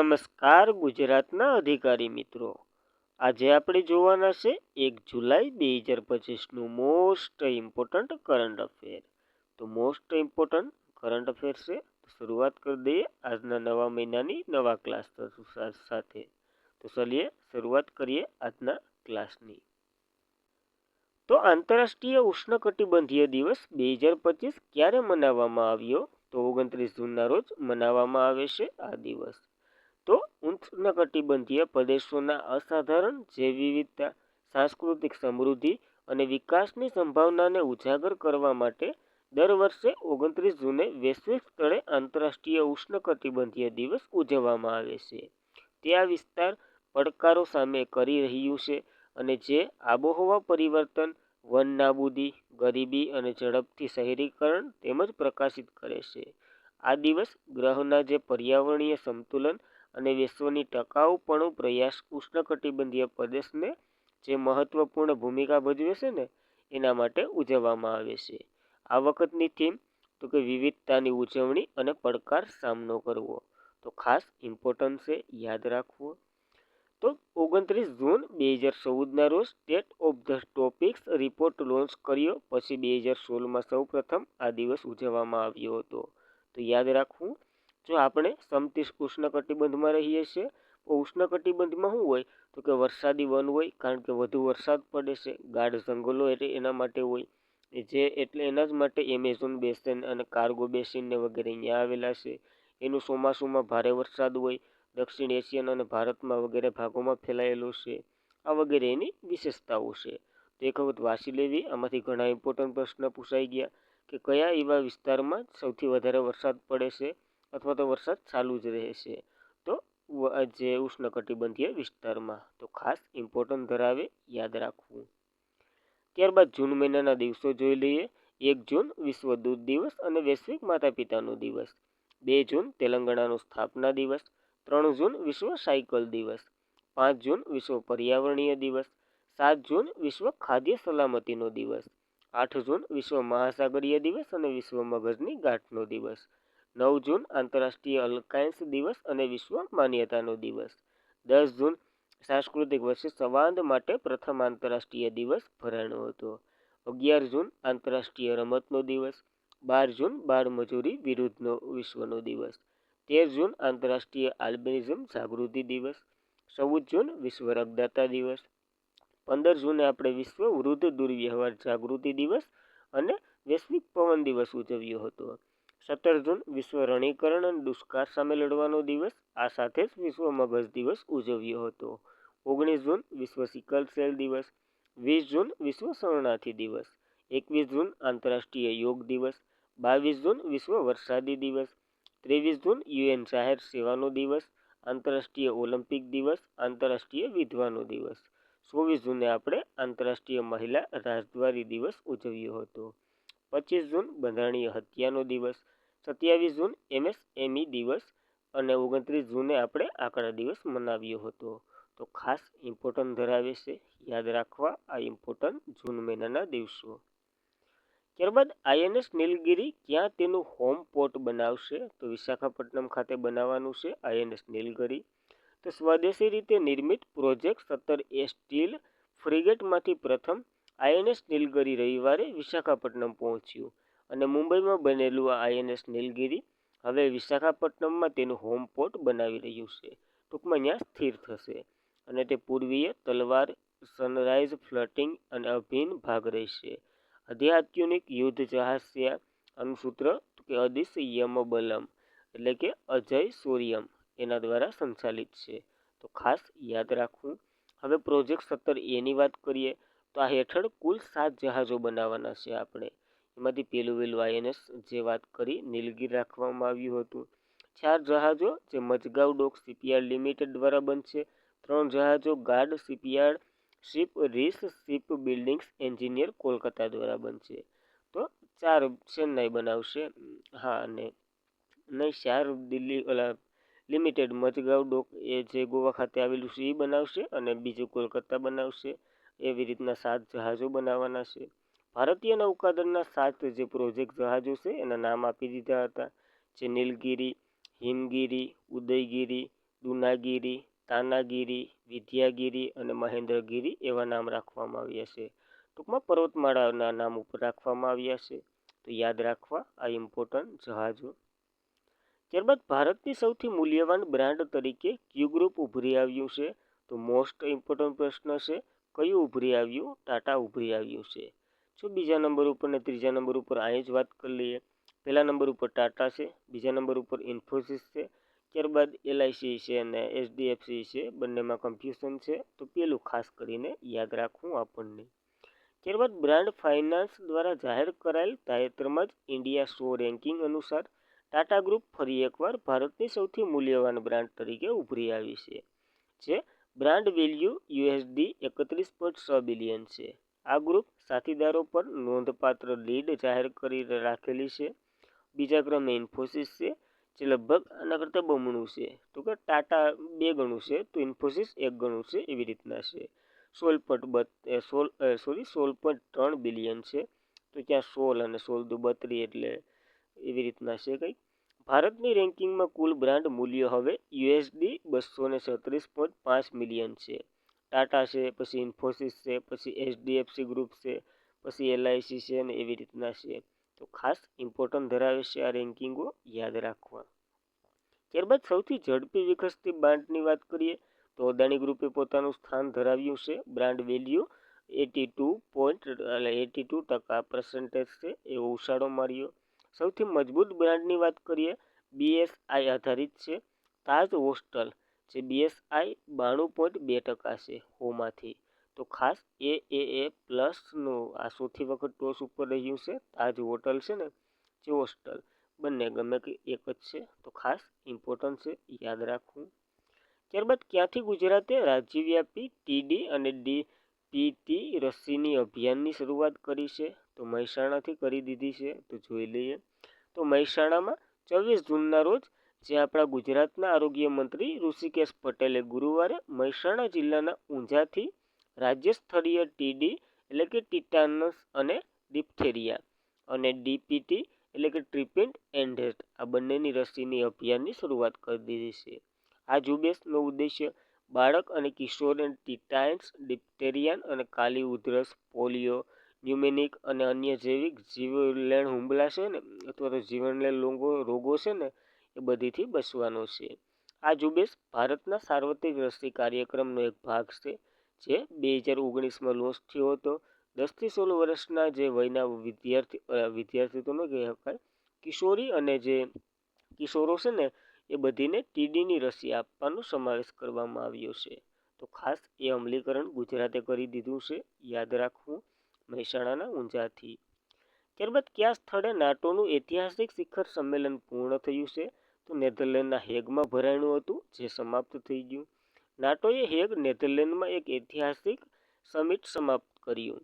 નમસ્કાર ગુજરાતના અધિકારી મિત્રો, આજે આપણે જોવાના છે 1 જુલાઈ 2025નું મોસ્ટ ઇમ્પોર્ટન્ટ કરંટ અફેર. તો મોસ્ટ ઇમ્પોર્ટન્ટ કરંટ અફેર છે. શરૂઆત કરી દઈએ આજના નવા મહિનાની નવા ક્લાસ સાથે. તો ચલીએ શરૂઆત કરીએ આજના ક્લાસની. તો આંતરરાષ્ટ્રીય ઉષ્ણકટિબંધીય દિવસ 2025 ક્યારે મનાવવામાં આવ્યો? તો 29 જૂનના રોજ મનાવવામાં આવે છે આ દિવસ. તો ઉષ્ણકટિબંધીય પ્રદેશોના અસાધારણ જૈવ વિવિધતા, સાંસ્કૃતિક સમૃદ્ધિ અને વિકાસની સંભાવનાને ઉજાગર કરવા માટે દર વર્ષે 29 જૂને વૈશ્વિક સ્તરે આંતરરાષ્ટ્રીય ઉષ્ણકટિબંધીય દિવસ ઉજવવામાં આવે છે. તે આ વિસ્તાર પડકારો સામે કરી રહ્યું છે અને જે આબોહવા પરિવર્તન, વન નાબૂદી, ગરીબી અને ઝડપથી શહેરીકરણ તેમજ પ્રકાશિત કરે છે. આ દિવસ ગ્રહના જે પર્યાવરણીય સંતુલન અને વિશ્વની ટકાઉપણું પ્રયાસ ઉષ્ણકટિબંધીય પ્રદેશને જે મહત્વપૂર્ણ ભૂમિકા ભજવે છે ને એના માટે ઉજવવામાં આવે છે. આ વખતની થીમ તો કે વિવિધતાની ઉજવણી અને પડકાર સામનો કરવો. તો ખાસ ઇમ્પોર્ટન્ટ છે, યાદ રાખવો. તો 29 જૂન 2014ના રોજ state of the topics report launch કર્યો. પછી 2016માં સૌ પ્રથમ આ દિવસ ઉજવવામાં આવ્યો હતો. તો યાદ રાખવું, જો આપણે ઉષ્ણકટિબંધમાં રહીએ છીએ તો ઉષ્ણકટિબંધમાં શું હોય તો કે વરસાદી વન હોય, કારણ કે વધુ વરસાદ પડે છે. ગાઢ જંગલો એટલે એના માટે હોય, જે એટલે એના જ માટે એમેઝોન બેસિન અને કાર્ગો બેસિન ને વગેરે અહીંયા આવેલા છે. એનું ચોમાસુમાં ભારે વરસાદ હોય, દક્ષિણ એશિયન અને ભારતમાં વગેરે ભાગોમાં ફેલાયેલું છે. આ વગેરે એની વિશેષતાઓ છે. તો એક વખત વાંચી લેવી. આમાંથી ઘણા ઇમ્પોર્ટન્ટ પ્રશ્ન પૂછાઈ ગયા કે કયા એવા વિસ્તારમાં સૌથી વધારે વરસાદ પડે છે અથવા તો વરસાદ ચાલુ જ રહે છે. તો જે ઉષ્ણકટિબંધીય વિસ્તારમાં. તો ખાસ ઇમ્પોર્ટન્ટ ધરાવે, યાદ રાખવું. ત્યારબાદ જૂન મહિનાના દિવસો જોઈ લઈએ. 1 જૂન વિશ્વ દૂધ દિવસ અને વૈશ્વિક માતા પિતાનો દિવસ. 2 જૂન તેલંગાણાનો સ્થાપના દિવસ. 3 જૂન વિશ્વ સાયકલ દિવસ. 5 જૂન વિશ્વ પર્યાવરણીય દિવસ. 7 જૂન વિશ્વ ખાદ્ય સલામતીનો દિવસ. 8 જૂન વિશ્વ મહાસાગરીય દિવસ અને વિશ્વ મગજની ગાંઠનો દિવસ. 9 જૂન આંતરરાષ્ટ્રીય અલ્કાઇન્સ દિવસ અને વિશ્વ માન્યતાનો દિવસ. 10 જૂન સાંસ્કૃતિક વર્ષે સંવાદ માટે પ્રથમ આંતરરાષ્ટ્રીય દિવસ ભરાયો હતો. 11 જૂન આંતરરાષ્ટ્રીય રમતનો દિવસ. 12 જૂન બાળમજૂરી વિરુદ્ધનો વિશ્વનો દિવસ. 13 જૂન આંતરરાષ્ટ્રીય આલ્બિનિઝમ જાગૃતિ દિવસ. 14 જૂન વિશ્વ રક્તદાતા દિવસ. 15 જૂને આપણે વિશ્વ વૃદ્ધ દુર્વ્યવહાર જાગૃતિ દિવસ અને વૈશ્વિક પવન દિવસ ઉજવ્યો હતો. 17 જૂન વિશ્વ રણીકરણ અને દુષ્કાળ સામે લડવાનો દિવસ. આ સાથે જ વિશ્વ મગજ દિવસ ઉજવ્યો હતો. 19 જૂન વિશ્વ સિકલ સેલ દિવસ. 20 જૂન વિશ્વ શરણાર્થી દિવસ. 21 જૂન આંતરરાષ્ટ્રીય યોગ દિવસ. 22 જૂન વિશ્વ વરસાદી દિવસ. 23 જૂન યુએન જાહેર સેવાનો દિવસ. આંતરરાષ્ટ્રીય ઓલિમ્પિક દિવસ. આંતરરાષ્ટ્રીય વિધવાનો દિવસ. 24 જૂને આપણે આંતરરાષ્ટ્રીય મહિલા રાજદ્વારી દિવસ ઉજવ્યો હતો. 25 જૂન બંધારણીય હત્યાનો દિવસ. 27 જૂન એમએસએમઈ દિવસ અને 29 જૂને આપણે આંકડા દિવસ મનાવ્યો હતો. તો ખાસ ઇમ્પોર્ટન્ટ ધરાવે છે, યાદ રાખવા આ ઇમ્પોર્ટન્ટ જૂન મહિનાના દિવસો. ત્યારબાદ આઈએનએસ નીલગિરી ક્યાં તેનું હોમ પોર્ટ બનાવશે? તો વિશાખાપટ્ટનમ ખાતે બનાવવાનું છે આઈએનએસ નીલગિરી. તો સ્વદેશી રીતે નિર્મિત પ્રોજેક્ટ 17A સ્ટીલ ફ્રિગેટમાંથી પ્રથમ આઈએનએસ નીલગિરી રવિવારે વિશાખાપટ્ટનમ પહોંચ્યું અને મુંબઈમાં બનેલું આ આઈએનએસ નીલગિરી હવે વિશાખાપટ્ટનમમાં તેનું હોમ પોર્ટ બનાવી રહ્યું છે. ટૂંકમાં ત્યાં સ્થિર થશે અને તે પૂર્વીય તલવાર સનરાઇઝ ફ્લટિંગ અને અભિન્ન ભાગ રહેશે. અધ્યાત્યુનિક યુદ્ધ જહાજ છે. આનું સૂત્ર કે અદિશયમબલમ એટલે કે અજય સૂર્યમ એના દ્વારા સંચાલિત છે. તો ખાસ યાદ રાખવું. હવે પ્રોજેક્ટ 17A ની વાત કરીએ તો આ હેઠળ કુલ 7 જહાજો બનાવવાના છે આપણે. એમાંથી પહેલું આઈએનએસ જે વાત કરી નીલગિરી રાખવામાં આવ્યું હતું. 4 જહાજો જે મજગાંવ ડોક શિપયાર્ડ લિમિટેડ દ્વારા બનશે. 3 જહાજો ગાર્ડ શિપયાર્ડ શિપ રીસ શિપ બિલ્ડિંગ્સ એન્જિનિયર કોલકાતા દ્વારા બનશે. તો 4 ચેન્નાઈ બનાવશે. હા, અને નહીં 4 દિલ્હી લિમિટેડ મજગાંવ ડોક એ જે ગોવા ખાતે આવેલું છે એ બનાવશે અને બીજું કોલકાતા બનાવશે. એવી રીતના 7 જહાજો બનાવવાના છે. ભારતીય નૌકાદળના 7 જે પ્રોજેક્ટ જહાજો છે એના નામ આપી દીધા હતા, જે નીલગિરી, હિમગિરી, ઉદયગિરી, દુનાગીરી, તાનાગીરી, વિદ્યાગીરી અને મહેન્દ્રગીરી એવા નામ રાખવામાં આવ્યા છે. ટૂંકમાં પર્વતમાળાના નામ ઉપર રાખવામાં આવ્યા છે. તો યાદ રાખવા આ ઇમ્પોર્ટન્ટ જહાજો. ત્યારબાદ ભારતની સૌથી મૂલ્યવાન બ્રાન્ડ તરીકે ક્યુ ગ્રુપ ઉભરી આવ્યું છે. તો મોસ્ટ ઇમ્પોર્ટન્ટ પ્રશ્ન છે, કયું ઉભરી આવ્યું? ટાટા ઉભરી આવ્યું છે. જો બીજા નંબર ઉપર ને ત્રીજા નંબર ઉપર અહીં જ વાત કરી લઈએ. પહેલા નંબર ઉપર ટાટા છે, બીજા નંબર ઉપર ઇન્ફોસિસ છે, ત્યારબાદ એલઆઈસી છે અને એચડીએફસી છે. બંનેમાં કન્ફ્યુઝન છે, તો પેલું ખાસ કરીને યાદ રાખવું આપણને. ત્યારબાદ બ્રાન્ડ ફાઇનાન્સ દ્વારા જાહેર કરાયેલ તાજેતરમાં જ ઇન્ડિયા 100 રેન્કિંગ અનુસાર ટાટા ગ્રુપ ફરી એકવાર ભારતની સૌથી મૂલ્યવાન બ્રાન્ડ તરીકે ઉભરી આવી છે, જે બ્રાન્ડ વેલ્યુ $31.6 બિલિયન છે. આ ગ્રુપ સાથીદારો પર નોંધપાત્ર લીડ જાહેર કરી રાખેલી છે. બીજા ક્રમે ઇન્ફોસિસ છે, જે લગભગ આના કરતાં બમણું છે. તો કે ટાટા 2 ગણું છે, તો ઇન્ફોસિસ 1 ગણું છે, એવી રીતના છે. 16.3 બિલિયન છે. તો ત્યાં 16 અને 16 દુ 32 એટલે એવી રીતના છે કંઈક. ભારતની રેન્કિંગમાં કુલ બ્રાન્ડ મૂલ્ય હવે $236.5 મિલિયન છે. ટાટા છે, પછી ઇન્ફોસિસ છે, પછી એચડીએફસી ગ્રુપ છે, પછી એલઆઈસી છે અને એવી રીતના છે. તો ખાસ ઇમ્પોર્ટન્ટ ધરાવે છે આ રેન્કિંગો, યાદ રાખવા. ત્યારબાદ સૌથી ઝડપી વિકસતી બ્રાન્ડની વાત કરીએ તો અદાણી ગ્રુપે પોતાનું સ્થાન ધરાવ્યું છે. બ્રાન્ડ વેલ્યુ 82% છે, એવો ઉછાળો માર્યો. સૌથી મજબૂત બ્રાન્ડની વાત કરીએ, બીએસઆઈ આધારિત છે. તાજ હોસ્ટલ જે બીએસઆઈ 92.2% છે હોમાંથી. તો ખાસ એ પ્લસનું આ સૌથી વખત ટોચ ઉપર રહ્યું છે. તાજ હોટલ છે ને, જે હોસ્ટલ, બંને ગમે કે એક જ છે. તો ખાસ ઇમ્પોર્ટન્ટ છે, યાદ રાખવું. ત્યારબાદ ક્યાંથી ગુજરાતે રાજ્યવ્યાપી ટીડી અને ડીપીટી રસીની અભિયાનની શરૂઆત કરી છે? તો મહેસાણાથી કરી દીધી છે. તો જોઈ લઈએ. તો મહેસાણામાં 24 જૂનના રોજ જે આપણા ગુજરાતના આરોગ્ય મંત્રી ઋષિકેશ પટેલે ગુરુવારે મહેસાણા જિલ્લાના ઊંઝાથી રાજ્ય સ્તરીય ટીડી એટલે કે ટીટાનસ અને ડિપ્થેરિયા અને ડીપીટી એટલે કે ટ્રીપેન્ટ એન્ડેટ આ બંનેની રસીની અભિયાનની શરૂઆત કરી દીધી છે. આ ઝુંબેશનો ઉદ્દેશ્ય બાળક અને કિશોરને ટીટાન્સ, ડિપ્થેરિયા અને કાલી ઉધરસ, પોલિયો, ન્યુમેનિક અને અન્ય જૈવિક જીવલેણ હુમલા છે ને અથવા તો જીવલેણ રોગો છે ને એ બધીથી બચવાનો છે. આ ઝુંબેશ ભારતના સાર્વત્રિક રસી કાર્યક્રમનો એક ભાગ છે, જે 2019માં લોન્ચ થયો હતો. 10 થી 16 વર્ષના જે વયના વિદ્યાર્થી તો ન કહી શકાય, કિશોરી અને જે કિશોરો છે ને એ બધીને ટીડીની રસી આપવાનો સમાવેશ કરવામાં આવ્યો છે. તો ખાસ એ અમલીકરણ ગુજરાતે કરી દીધું છે, યાદ રાખવું. મહેસાણાના ઊંઝાથી. ત્યારબાદ કયા સ્થળે નાટોનું ઐતિહાસિક શિખર સંમેલન પૂર્ણ થયું છે? તો નેધરલેન્ડના હેગમાં ભરાયું હતું, જે સમાપ્ત થઈ ગયું. નાટોએ હેગ, નેધરલેન્ડમાં એક ઐતિહાસિક સમિટ સમાપ્ત કર્યું,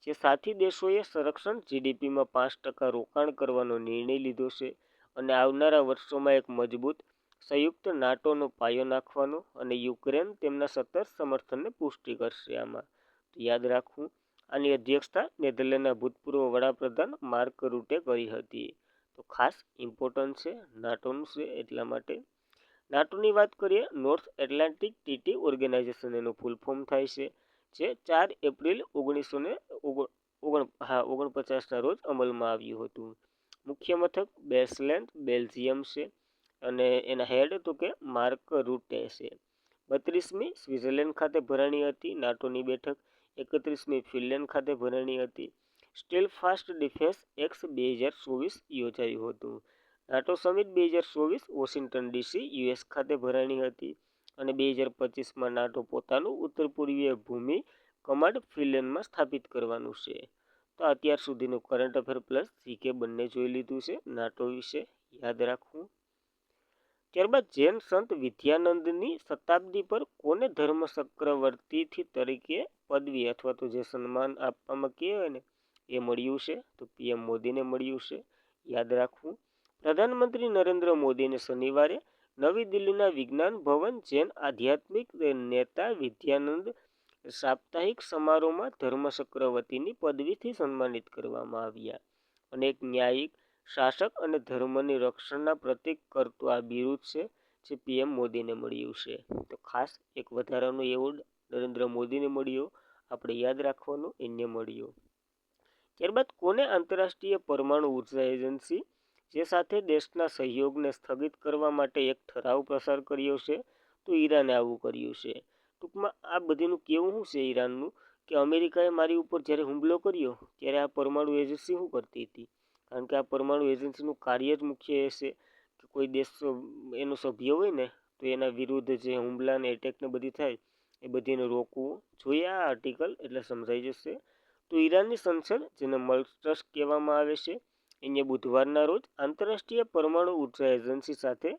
જે સાથી દેશોએ સંરક્ષણ જીડીપીમાં 5% રોકાણ કરવાનો નિર્ણય લીધો છે અને આવનારા વર્ષોમાં એક મજબૂત સંયુક્ત નાટોનો પાયો નાખવાનો અને યુક્રેન તેમના સતત સમર્થનને પુષ્ટિ કરશે. આમાં તો યાદ રાખવું. આની અધ્યક્ષતા નેધરલેન્ડના ભૂતપૂર્વ વડાપ્રધાન માર્ક રૂટે કરી હતી. તો ખાસ ઇમ્પોર્ટન્ટ છે, નાટોનું છે એટલા માટે. નાટોની વાત કરીએ, નોર્થ એટલાન્ટિક ટ્રીટી ઓર્ગેનાઇઝેશન એનું ફૂલ ફોર્મ થાય છે, જે 4 એપ્રિલ 1949ના રોજ અમલમાં આવ્યું હતું. મુખ્ય મથક બેસલેન્ડ, બેલ્જિયમ છે અને એના હેડ તો કે માર્ક રૂટે છે. 32મી સ્વિટ્ઝરલેન્ડ ખાતે ભરાણી હતી નાટોની બેઠક. 31મી ફિનલેન્ડ ખાતે ભરાણી હતી. સ્ટીલ ફાસ્ટ ડિફેન્સ એક્સ 2024 યોજાયું હતું. NATO summit 2024 Washington DC US ખાતે ભરાણી હતી અને 2025માં નાટો પોતાનું ઉત્તર પૂર્વીય ભૂમિ કમાન્ડ ફિનલેન્ડમાં સ્થાપિત કરવાનું છે. તો અત્યાર સુધીનું કરંટ અફેર પ્લસ જીકે બંને જોઈ લીધું છે નાટો વિશે, યાદ રાખવું. ત્યારબાદ જૈન સંત વિદ્યાનંદની શતાબ્દી પર કોને ધર્મ ચક્રવર્તી તરીકે પદવી અથવા તો જે સન્માન આપવામાં કહેવાય ને એ મળ્યું છે? તો પીએમ મોદીને મળ્યું છે, યાદ રાખવું. પ્રધાનમંત્રી નરેન્દ્ર મોદીને શનિવારે નવી દિલ્હીના વિજ્ઞાન ભવન જૈન આધ્યાત્મિક નેતા વિદ્યાનંદ સાપ્તાહિક સમારોહમાં ધર્મ ચક્રવર્તીની પદવીથી સન્માનિત કરવામાં આવ્યા. અને એક ન્યાયિક શાસક અને ધર્મની રક્ષણના પ્રતીક કરતું આ બિરુદ છે, જે પીએમ મોદીને મળ્યું છે. તો ખાસ એક વધારાનો એવોર્ડ નરેન્દ્ર મોદીને મળ્યો, આપણે યાદ રાખવાનું, એને મળ્યો. ત્યારબાદ કોને આંતરરાષ્ટ્રીય પરમાણુ ઉર્જા એજન્સી જે સાથે દેશના સહયોગને સ્થગિત કરવા માટે એક ઠરાવ પસાર કર્યો છે? તો ઈરાને આવું કર્યું છે. ટૂંકમાં આ બધીનું કેવું શું છે ઈરાનનું, કે અમેરિકાએ મારી ઉપર જ્યારે હુમલો કર્યો ત્યારે આ પરમાણુ એજન્સી શું કરતી હતી? કારણ કે આ પરમાણુ એજન્સીનું કાર્ય જ મુખ્ય એ છે કે કોઈ દેશ એનો સભ્ય હોય ને તો એના વિરુદ્ધ જે હુમલા ને એટેક ને બધી થાય એ બધીને રોકવું જોઈએ. આ આર્ટિકલ એટલે સમજાઈ જશે. તો ઈરાનની સંસદ, જેને મજલિસ કહેવામાં આવે છે, એને બુધવારના રોજ આંતરરાષ્ટ્રીય પરમાણુ ઉર્જા એજન્સી સાથે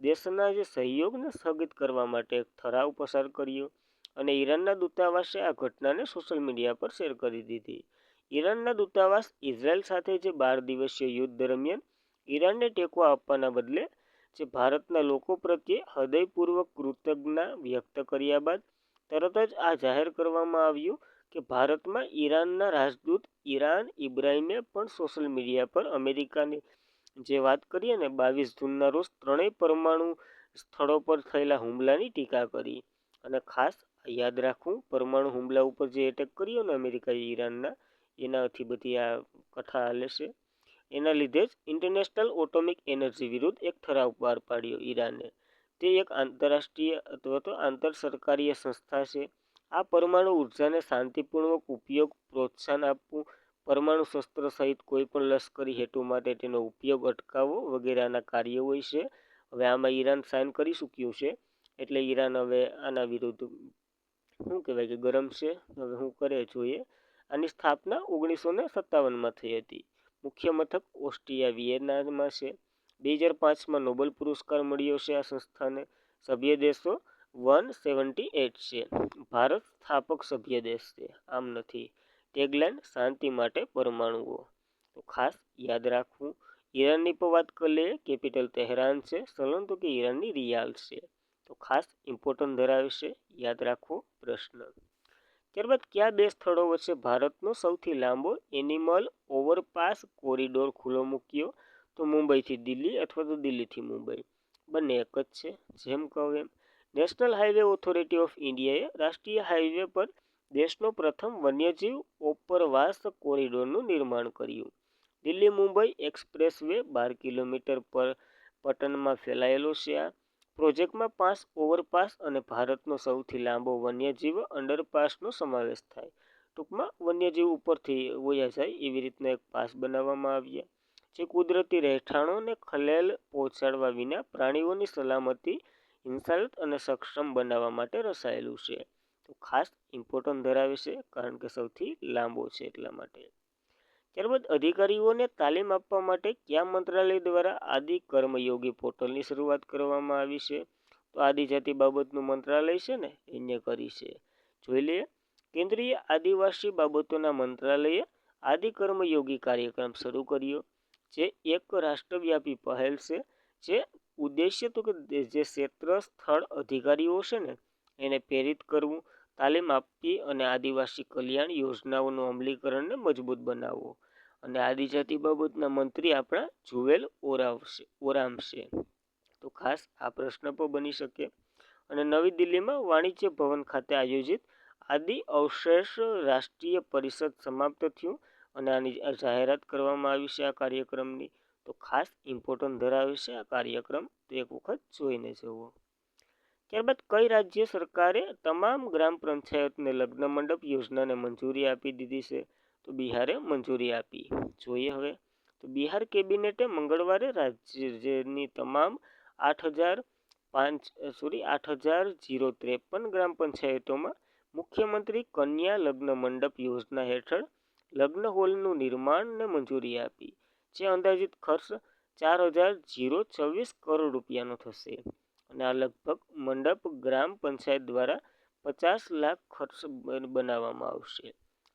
દેશના જે સહયોગને સ્થગિત કરવા માટે એક ઠરાવ પસાર કર્યો અને ઈરાનના દૂતાવાસે આ ઘટનાને સોશિયલ મીડિયા પર શેર કરી દીધી. ઈરાનના દૂતાવાસ ઇઝરાયલ સાથે જે 12 દિવસીય યુદ્ધ દરમિયાન ઈરાનને ટેકો આપવાના બદલે જે ભારતના લોકો પ્રત્યે હૃદયપૂર્વક કૃતજ્ઞતા વ્યક્ત કર્યા બાદ તરત જ આ જાહેર કરવામાં આવ્યું કે ભારતમાં ઈરાનના રાજદૂત ઈરાન ઇબ્રાહિમે પણ સોશિયલ મીડિયા પર અમેરિકાની જે વાત કરીએ ને 22 જૂનના રોજ ત્રણેય પરમાણુ સ્થળો પર થયેલા હુમલાની ટીકા કરી. અને ખાસ યાદ રાખવું, પરમાણુ હુમલા ઉપર જે એટેક કર્યો ને અમેરિકાએ ઈરાનના, એનાથી બધી આ કથા હાલે છે. એના લીધે જ ઇન્ટરનેશનલ એટોમિક એનર્જી વિરુદ્ધ એક ઠરાવ બહાર પાડ્યો ઈરાને. તે એક આંતરરાષ્ટ્રીય અથવા તો આંતર સરકારીય સંસ્થા છે. આ પરમાણુ ઉર્જાને શાંતિપૂર્વક ઉપયોગ પ્રોત્સાહન આપવું, પરમાણુ શસ્ત્ર સહિત કોઈ પણ લશ્કરી હેતુ માટે તેનો ઉપયોગ અટકાવવો વગેરેના કાર્યો હોય છે. હવે આમાં ઈરાન સાઇન કરી ચૂક્યું છે, એટલે ઈરાન હવે આના વિરુદ્ધ શું કહેવાય કે ગરમ છે. હવે શું કરે જોઈએ. આની સ્થાપના 1957માં થઈ હતી. મુખ્ય મથક ઓસ્ટ્રિયા વિયેનામાં છે. 2005માં નોબેલ પુરસ્કાર મળ્યો છે આ સંસ્થાને. સભ્ય દેશો 178 છે. ભારત સ્થાપક સભ્ય દેશ છે, આમ નથી. ટેગલાઇન શાંતિ માટે પરમાણુઓ. તો ખાસ યાદ રાખવું. ઈરાનની પર વાત કરી લઈએ. કેપિટલ તહેરાન છે. ચલણ તો કે ઈરાનની રિયાલ છે. તો ખાસ ઇમ્પોર્ટન્ટ ધરાવે છે, યાદ રાખવો પ્રશ્ન. ત્યારબાદ કયા બે સ્થળો વચ્ચે ભારતનો સૌથી લાંબો એનિમલ ઓવરપાસ કોરિડોર ખુલ્લો મૂક્યો? તો મુંબઈથી દિલ્હી અથવા તો દિલ્હીથી મુંબઈ, બંને એક જ છે. જેમ કહું એમ, નેશનલ હાઈવે ઓથોરિટી ઓફ ઇન્ડિયાએ રાષ્ટ્રીય હાઈવે પર દેશનો પ્રથમ વન્યજીવ ઉપરવાસ કોરિડોરનું નિર્માણ કર્યું. Delhi Mumbai express way 12 kilometre પર પટનમાં ફેલાયેલો છે. આ પ્રોજેક્ટમાં 5 ઓવરપાસ અને ભારતનો સૌથી લાંબો વન્યજીવ અંડરપાસનો સમાવેશ થાય. ટૂંકમાં વન્યજીવ ઉપરથી વયા જાય એવી રીતના એક પાસ બનાવવામાં આવ્યા, જે કુદરતી રહેઠાણોને ખલેલ પહોંચાડવા વિના પ્રાણીઓની સલામતી, હિંસાયુત અને સક્ષમ બનાવવા માટે રચાયેલું છે. તો ખાસ ઇમ્પોર્ટન્ટ ધરાવે છે, કારણ કે સૌથી લાંબો છે એટલા માટે. ત્યારબાદ અધિકારીઓને તાલીમ આપવા માટે કયા મંત્રાલય દ્વારા આદિ કર્મયોગી પોર્ટલની શરૂઆત કરવામાં આવી છે? તો આદિજાતિ બાબતનું મંત્રાલય છે ને એને કરી છે. જોઈ લઈએ. કેન્દ્રીય આદિવાસી બાબતોના મંત્રાલયે આદિ કર્મયોગી કાર્યક્રમ શરૂ કર્યો, જે એક રાષ્ટ્રવ્યાપી પહેલ છે. જે ઉદ્દેશ્ય તો કે જે ક્ષેત્ર સ્થળ અધિકારીઓ છે ને એને પ્રેરિત કરવું, તાલીમ આપવી અને આદિવાસી કલ્યાણ યોજનાઓનું અમલીકરણને મજબૂત બનાવવો. અને આદિજાતિ બાબતના મંત્રી આપણા જુવેલ ઓરામ છે. તો ખાસ આ પ્રશ્ન પણ બની શકે. અને નવી દિલ્હીમાં વાણિજ્ય ભવન ખાતે આયોજિત આદિ અવશેષ રાષ્ટ્રીય પરિષદ સમાપ્ત થયું અને આની જાહેરાત કરવામાં આવી છે આ કાર્યક્રમની. તો ખાસ ઇમ્પોર્ટન્ટ ધરાવે છે આ કાર્યક્રમ, તો એક વખત જોઈને જવો. ત્યારબાદ કઈ રાજ્ય સરકારે તમામ ગ્રામ પંચાયતને લગ્ન મંડપ યોજનાને મંજૂરી આપી દીધી છે? તો બિહારે મંજૂરી આપી. જોઈએ હવે. તો બિહાર કેબિનેટે મંગળવારે રાજ્યની તમામ 8,053 ગ્રામ પંચાયતોમાં મુખ્યમંત્રી કન્યા લગ્ન મંડપ યોજના હેઠળ લગ્ન હોલનું નિર્માણને મંજૂરી આપી, જે અંદાજિત ખર્ચ 4,024 કરોડ રૂપિયાનો થશે. અને આ લગભગ મંડપ ગ્રામ પંચાયત દ્વારા 50 લાખ ખર્ચ બનાવવામાં આવશે.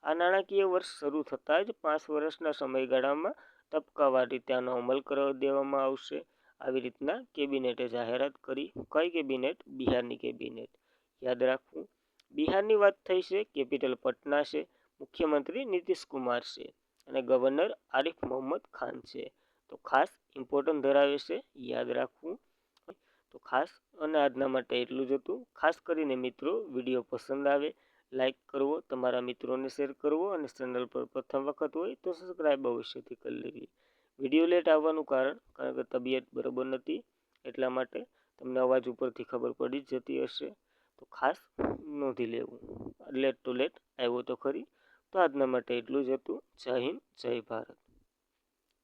આ નાણાકીય વર્ષ શરૂ થતાં જ 5 વર્ષના સમયગાળામાં તબક્કાવાર રીતે આનો અમલ કરવા દેવામાં આવશે. આવી રીતના કેબિનેટે જાહેરાત કરી. કઈ કેબિનેટ? બિહારની કેબિનેટ. યાદ રાખવું. બિહારની વાત થઈ છે. કેપિટલ પટના છે. મુખ્યમંત્રી નીતિશ કુમાર છે અને ગવર્નર આરિફ મોહમ્મદ ખાન છે. તો ખાસ ઇમ્પોર્ટન્ટ ધરાવે છે, યાદ રાખવું. તો ખાસ અને આજના માટે એટલું જ હતું. ખાસ કરીને મિત્રો વિડીયો પસંદ આવે લાઈક કરવો, તમારા મિત્રોને શેર કરવો અને ચેનલ પર પ્રથમ વખત હોય તો સબસ્ક્રાઈબ અવશ્યથી કરી લેવી. વિડીયો લેટ આવવાનું કારણ કે તબિયત બરાબર નથી, એટલા માટે તમને અવાજ ઉપરથી ખબર પડી જ જતી હશે, તો ખાસ નોંધી લેવું. લેટ તો લેટ આવ્યો તો ખરી. તો આજના માટે એટલું જ હતું. જય હિન્દ, જય ભારત.